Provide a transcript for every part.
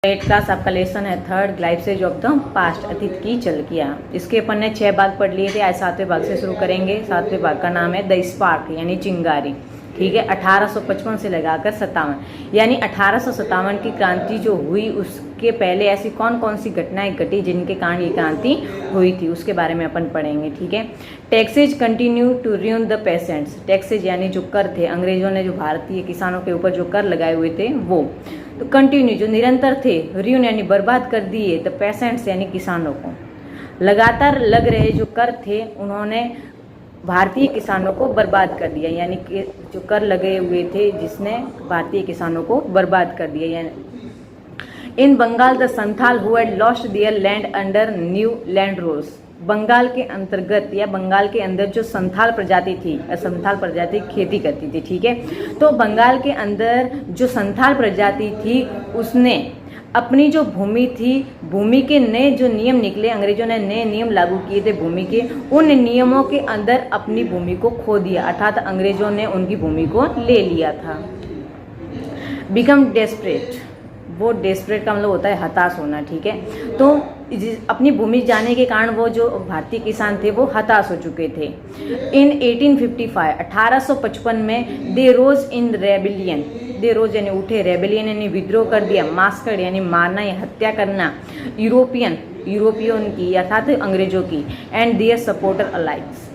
Eight class आपका lesson है third, ग्लाइसेज of the past, अतीत की झलकियाँ। इसके अपन ने 6 भाग पढ़ लिए थे, आज 7वें भाग से शुरू करेंगे। 7वें भाग का नाम है द स्पार्क यानी चिंगारी। ठीक है, 1855 से लगाकर 57, यानी 1857 की क्रांति जो हुई उसके पहले ऐसी कौन कौन सी घटनाएं घटी जिनके कारण ये क्रांति हुई थी, उसके बारे में अपन पढ़ेंगे। ठीक है, taxes continue to ruin the peasants. Taxes यानी जो कर थे, अंग्रेजों ने जो भारतीय किसानों के ऊपर जो कर लगाए हुए थे वो तो कंटिन्यू जो निरंतर थे, रूइन यानी बर्बाद कर दिए, द पेसेंट्स यानी किसानों को लगातार लग रहे जो कर थे उन्होंने भारतीय किसानों को बर्बाद कर दिया, यानी कि जो कर लगे हुए थे जिसने भारतीय किसानों को बर्बाद कर दिया। यानी in Bengal the Santhal who had lost their land under new land rules. Bengal के अंतर्गत या बंगाल के अंदर जो संथाल प्रजाति थी, संथाल प्रजाति खेती करती थी। ठीक है, तो बंगाल के अंदर जो संथाल प्रजाति थी उसने अपनी जो भूमि थी, भूमि के नए जो नियम निकले, अंग्रेजों ने नए नियम लागू किए थे भूमि के, उन नियमों के अंदर अपनी भूमि को खो दिया, अर्थात अंग्रेजों ने उनकी भूमि को ले लिया था। बिकम डेस्परेट, वो डेस्परेट का मतलब होता है हताश होना। ठीक है, तो अपनी भूमि जाने के कारण वो जो भारतीय किसान थे वो हताश हो चुके थे। इन 1855 1855 में दे रोज इन रेबिलियन, दे रोज यानी उठे, रेबिलियन यानी विद्रोह कर दिया, मास्कर्ड यानी मारना या हत्या करना यूरोपियों की अर्थात अंग्रेजों की, एंड देयर सपोर्टर अलाइक्स।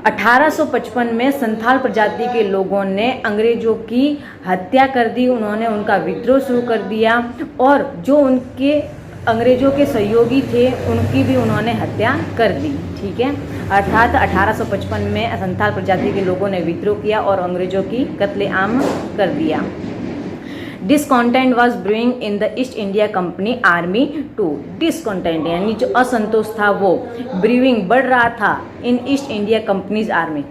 1855 में संथाल प्रजाति के लोगों ने अंग्रेजों की हत्या कर दी, उन्होंने उनका विद्रोह शुरू कर दिया और जो उनके अंग्रेजों के सहयोगी थे उनकी भी उन्होंने हत्या कर दी। ठीक है, अर्थात 1855 में संथाल प्रजाति के लोगों ने विद्रोह किया और अंग्रेजों की कत्लेआम कर दिया। Discontent was brewing in the East India Company army too. Discontent यानी जो असंतोष था वो ब्रूइंग बढ़ रहा था in East India Company's army,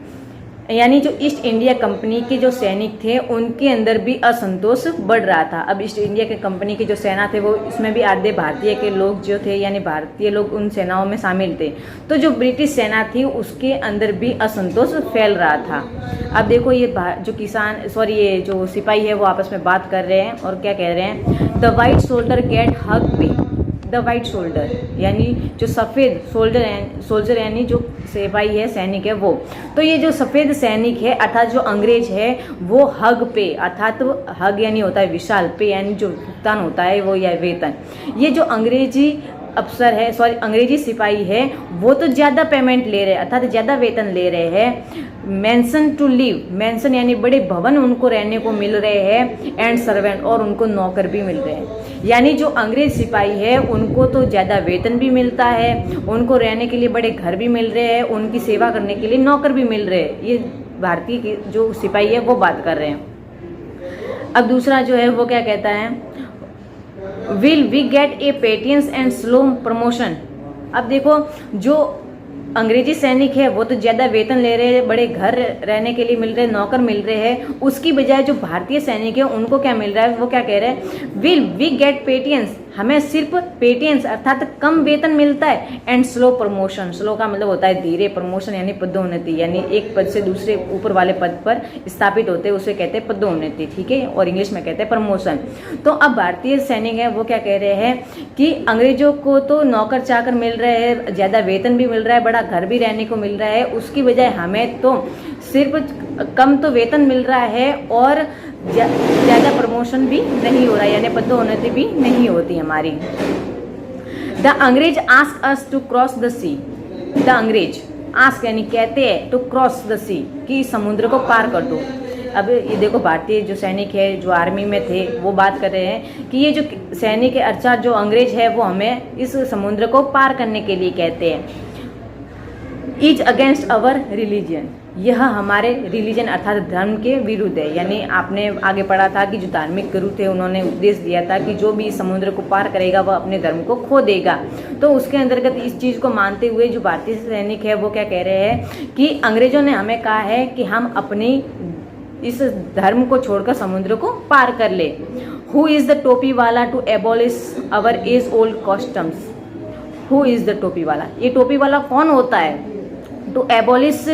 यानी जो ईस्ट इंडिया कंपनी के जो सैनिक थे उनके अंदर भी असंतोष बढ़ रहा था। अब ईस्ट इंडिया के कंपनी के जो सेना थे वो इसमें भी आधे भारतीय के लोग जो थे, यानी भारतीय लोग उन सेनाओं में शामिल थे, तो जो ब्रिटिश सेना थी उसके अंदर भी असंतोष फैल रहा था। अब देखो ये जो ये जो सिपाही है वो आपस में बात कर रहे हैं और क्या कह रहे हैं, द वाइट शोल्डर गेट हग पे। द वाइट शोल्डर यानी जो सफ़ेद सोल्जर यानी जो सिपाही है, सैनिक है वो, तो ये जो सफ़ेद सैनिक है अर्थात जो अंग्रेज है वो हग पे, अर्थात हग यानी होता है विशाल, पे यानी जो भुगतान होता है वो या वेतन। ये जो अंग्रेजी अफसर है, अंग्रेजी सिपाही है वो तो ज़्यादा पेमेंट ले रहे हैं, अर्थात ज़्यादा वेतन ले रहे हैं। मेंशन टू लिव, मेंशन यानी बड़े भवन उनको रहने को मिल रहे हैं, एंड सर्वेंट और उनको नौकर भी मिल रहे हैं। यानी जो अंग्रेज सिपाही है उनको तो ज़्यादा वेतन भी मिलता है, उनको रहने के लिए बड़े घर भी मिल रहे हैं, उनकी सेवा करने के लिए नौकर भी मिल रहे हैं। ये भारतीय जो सिपाही है वो बात कर रहे हैं। अब दूसरा जो है वो क्या कहता है, will we get a patience and slow promotion. अब देखो जो अंग्रेजी सैनिक है वो तो ज़्यादा वेतन ले रहे हैं, बड़े घर रहने के लिए मिल रहे हैं, नौकर मिल रहे हैं, उसकी बजाय जो भारतीय सैनिक है उनको क्या मिल रहा है, वो क्या कह रहे हैं, विल वी गेट पेटियंस, हमें सिर्फ पेटियंस अर्थात कम वेतन मिलता है, एंड स्लो प्रमोशन, स्लो का मतलब होता है धीरे, प्रमोशन यानी पदोन्नति, यानी एक पद से दूसरे ऊपर वाले पद पर स्थापित होते हैं उसे कहते हैं पदोन्नति। ठीक है, और इंग्लिश में कहते हैं प्रमोशन। तो अब भारतीय सैनिक है वो क्या कह रहे हैं कि अंग्रेजों को तो नौकर चाकर मिल रहे हैं, ज़्यादा वेतन भी मिल रहा है, बड़ा घर भी रहने को मिल रहा है, उसकी बजाय हमें तो सिर्फ कम तो वेतन मिल रहा है और ज़्यादा प्रमोशन भी नहीं हो रहा है, यानी पदोन्नति भी नहीं होती हमारी। द अंग्रेज ask us to cross the sea. The अंग्रेज आस्क यानी कहते हैं, टू क्रॉस द सी कि समुद्र को पार कर दो। अब ये देखो भारतीय जो सैनिक है जो आर्मी में थे वो बात कर रहे हैं कि ये जो सैनिक है अर्थात जो अंग्रेज है वो हमें इस समुद्र को पार करने के लिए कहते हैं। इज अगेंस्ट अवर रिलीजन, यह हमारे रिलीजन अर्थात धर्म के विरुद्ध है। यानी आपने आगे पढ़ा था कि जो धार्मिक गुरु थे उन्होंने उपदेश दिया था कि जो भी समुद्र को पार करेगा वह अपने धर्म को खो देगा। तो उसके अंतर्गत इस चीज़ को मानते हुए जो भारतीय सैनिक है वो क्या कह रहे हैं कि अंग्रेजों ने हमें कहा है कि हम अपनी इस धर्म को छोड़कर समुद्र को पार कर ले। हु इज़ द टोपी वाला to abolish our age old customs. Who is the टोपी वाला, ये टोपी वाला कौन होता है, to abolish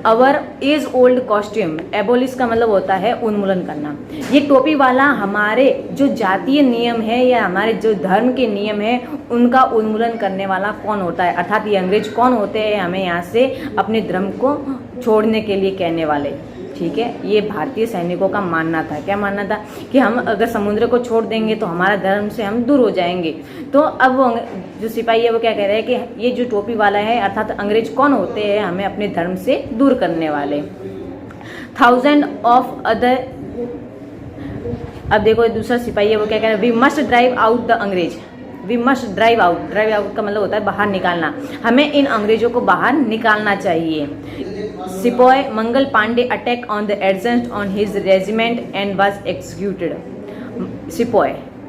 our age old costume. Abolish का मतलब होता है उन्मूलन करना। ये टोपी वाला हमारे जो जातीय नियम है या हमारे जो धर्म के नियम है उनका उन्मूलन करने वाला कौन होता है, अर्थात ये अंग्रेज कौन होते हैं हमें यहाँ से अपने धर्म को छोड़ने के लिए कहने वाले। ठीक है, ये भारतीय सैनिकों का मानना था। क्या मानना था कि हम अगर समुद्र को छोड़ देंगे तो हमारा धर्म से हम दूर हो जाएंगे। तो अब वो जो सिपाही है वो क्या कह रहे हैं कि ये जो टोपी वाला है अर्थात अंग्रेज कौन होते हैं हमें अपने धर्म से दूर करने वाले। 1000 ऑफ अदर, अब देखो दूसरा सिपाही है वो क्या कह रहा है, we must drive out the अंग्रेज। We must drive out, drive out का मतलब होता है बाहर निकालना, हमें इन अंग्रेजों को बाहर निकालना चाहिए। सिपाही Mangal Pandey attack on the adjutant on his regiment and was executed.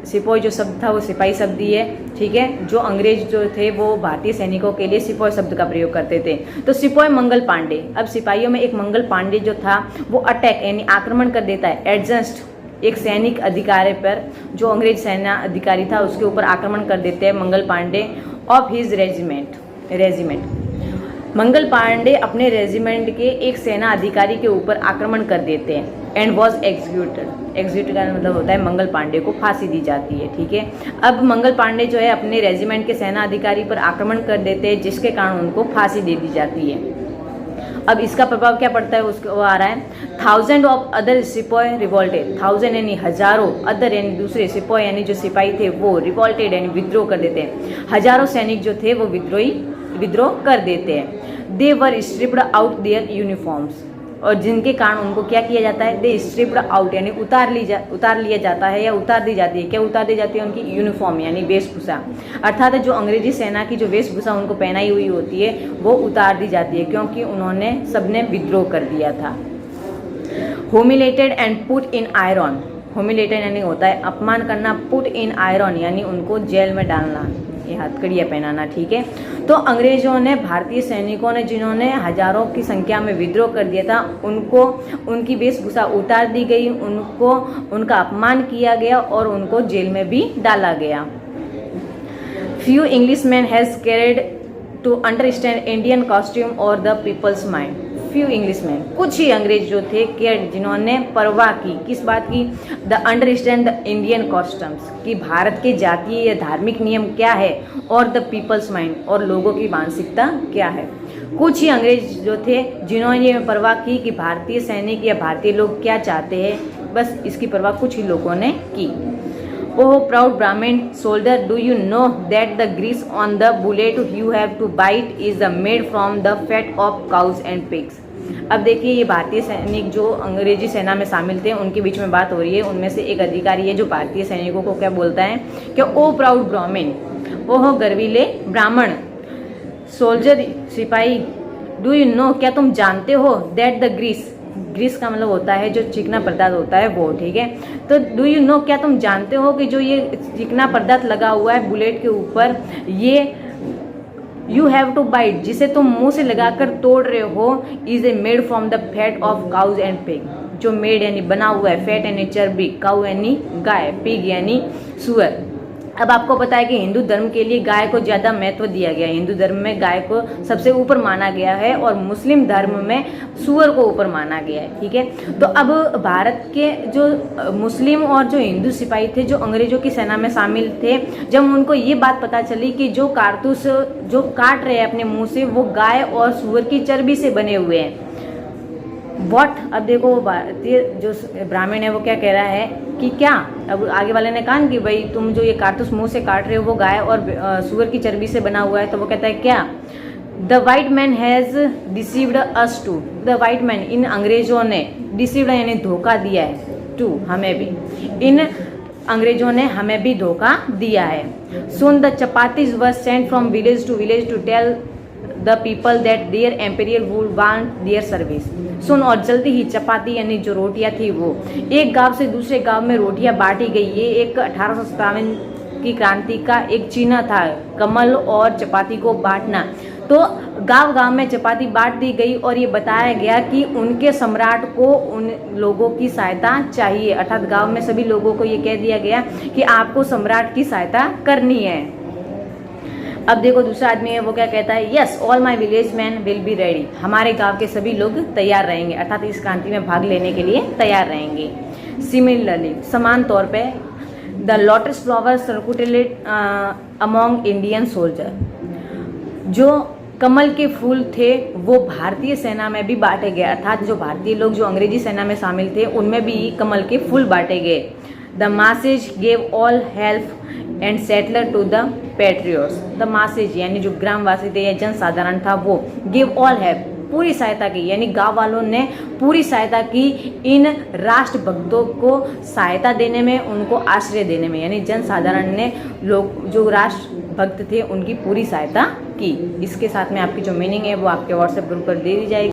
सिपाही जो शब्द था वो सिपाही शब्द ही है। ठीक है, जो अंग्रेज जो थे वो भारतीय सैनिकों के लिए सिपाही शब्द का प्रयोग करते थे। तो सिपाही मंगल पांडे, अब सिपाहियों में एक मंगल पांडे जो था वो अटैक यानी आक्रमण कर देता है एडजस्ट एक सैनिक अधिकारी पर, जो अंग्रेज सेना अधिकारी था उसके ऊपर आक्रमण कर देते हैं Mangal Pandey of his regiment. Mangal Pandey अपने रेजिमेंट के एक सेना अधिकारी के ऊपर आक्रमण कर देते हैं एंड वॉज एग्जीक्यूटेड। एग्जीक्यूट का मतलब होता है मंगल पांडे को फांसी दी जाती है। ठीक है, अब मंगल पांडे जो है अपने रेजिमेंट के सेना अधिकारी पर आक्रमण कर देते हैं जिसके कारण उनको फांसी दे दी जाती है। अब इसका प्रभाव क्या पड़ता है उसको आ रहा है, 1000 ऑफ अदर सिपाही रिवोल्टेड। 1000 यानी हजारों, अदर यानी दूसरे, सिपाही यानी जो सिपाही थे वो रिवोल्टेड यानी विद्रोह कर देते हैं। हजारों सैनिक जो थे वो विद्रोह कर देते हैं। दे वर स्ट्रिप्ड आउट देयर यूनिफॉर्म्स, और जिनके कारण उनको क्या किया जाता है, दे स्ट्रिप्ड आउट यानी उतार लिया जाता है या उतार दी जाती है। क्या उतार दी जाती है, उनकी यूनिफॉर्म यानी वेशभूषा, अर्थात जो अंग्रेजी सेना की जो वेशभूषा उनको पहनाई हुई होती है वो उतार दी जाती है क्योंकि उन्होंने सबने विद्रोह कर दिया था। Humiliated and put in iron. Humiliated यानी होता है अपमान करना, पुट इन आयरन यानी उनको जेल में डालना, ये हथकड़ियाँ पहनाना। ठीक है, तो अंग्रेजों ने भारतीय सैनिकों ने जिन्होंने हजारों की संख्या में विद्रोह कर दिया था उनको उनकी वेशभूषा उतार दी गई, उनको उनका अपमान किया गया और उनको जेल में भी डाला गया। Few Englishman has cared to understand Indian costume और the people's mind. Few Englishman, कुछ ही अंग्रेज जो थे केयर जिन्होंने परवाह की, किस बात की, the understand the Indian costumes कि भारत के जातीय या धार्मिक नियम क्या है और द पीपल्स माइंड और लोगों की मानसिकता क्या है। कुछ ही अंग्रेज जो थे जिन्होंने ये परवाह की कि भारतीय सैनिक या भारतीय लोग क्या चाहते हैं, बस इसकी परवाह कुछ ही लोगों ने की। Oh proud Brahmin soldier, do you know that the grease on the bullet you have to bite is made from the fat of cows and pigs. अब देखिए ये भारतीय सैनिक जो अंग्रेजी सेना में शामिल थे उनके बीच में बात हो रही है। उनमें से एक अधिकारी है जो भारतीय सैनिकों को क्या बोलता है कि ओ प्राउड ब्राह्मण, ओह गर्वीले ब्राह्मण, सोल्जर सिपाही, डू यू नो क्या तुम जानते हो, दैट द ग्रीस का मतलब होता है जो चिकना पदार्थ होता है वो। ठीक है, तो डू यू नो क्या तुम जानते हो कि जो ये चिकना पदार्थ लगा हुआ है बुलेट के ऊपर, ये यू हैव टू बाइट जिसे तुम मुंह से लगाकर तोड़ रहे हो, is a made from the fat of cows and pig. जो मेड यानी बना हुआ है, फैट यानी चर्बी, काउ यानी गाय, पिग यानी सुअर। अब आपको पता है कि हिंदू धर्म के लिए गाय को ज़्यादा महत्व दिया गया है। हिंदू धर्म में गाय को सबसे ऊपर माना गया है और मुस्लिम धर्म में सूअर को ऊपर माना गया है। ठीक है, तो अब भारत के जो मुस्लिम और जो हिंदू सिपाही थे जो अंग्रेजों की सेना में शामिल थे, जब उनको ये बात पता चली कि जो कारतूस जो काट रहे हैं अपने मुंह से वो गाय और सूअर की चर्बी से बने हुए हैं, वॉट। अब देखो वो भारतीय जो ब्राह्मण है वो क्या कह रहा है कि क्या, अब आगे वाले ने कहा कि भाई तुम जो ये कारतूस मुंह से काट रहे हो वो गाय और सूअर की चर्बी से बना हुआ है, तो वो कहता है क्या, the white man has deceived us too. The white man इन अंग्रेजों ने, डिसीव्ड यानी धोखा दिया है, टू हमें भी, इन अंग्रेजों ने हमें भी धोखा दिया है। Soon the chapatis were sent from village to tell the people that their imperial would want their service. Soon, और जल्दी ही चपाती यानी जो रोटियां थी वो एक गांव से दूसरे गांव में रोटियां बांटी गई। ये एक 1857 की क्रांति का एक चिन्ह था, कमल और चपाती को बांटना। तो गांव गांव में चपाती बांट दी गई और ये बताया गया कि उनके सम्राट को उन लोगों की सहायता चाहिए, अर्थात गांव में सभी लोगों को ये कह दिया गया कि आपको सम्राट की सहायता करनी है। अब देखो दूसरा आदमी है, वो क्या कहता है, yes all my village man will be ready, हमारे गांव के सभी लोग तैयार रहेंगे, अर्थात इस क्रांति में भाग लेने के लिए तैयार रहेंगे। सिमिलरली, समान तौर पे, the lotus flower circulated among Indian soldier, जो कमल के फूल थे वो भारतीय सेना में भी बांटे गए, अर्थात जो भारतीय लोग जो अंग्रेजी सेना में शामिल थे उनमें भी कमल के फूल बांटे गए। The masses gave all help and settler to the patriots, the masses यानी जो ग्रामवासी थे या जनसाधारण था वो गिव ऑल हेल्प पूरी सहायता की, यानी गांव वालों ने पूरी सहायता की इन राष्ट्रभक्तों को सहायता देने में, उनको आश्रय देने में, यानी जनसाधारण ने लोग जो राष्ट्रभक्त थे उनकी पूरी सहायता की। इसके साथ में आपकी जो मीनिंग है वो आपके व्हाट्सएप ग्रुप पर दे दी जाएगी।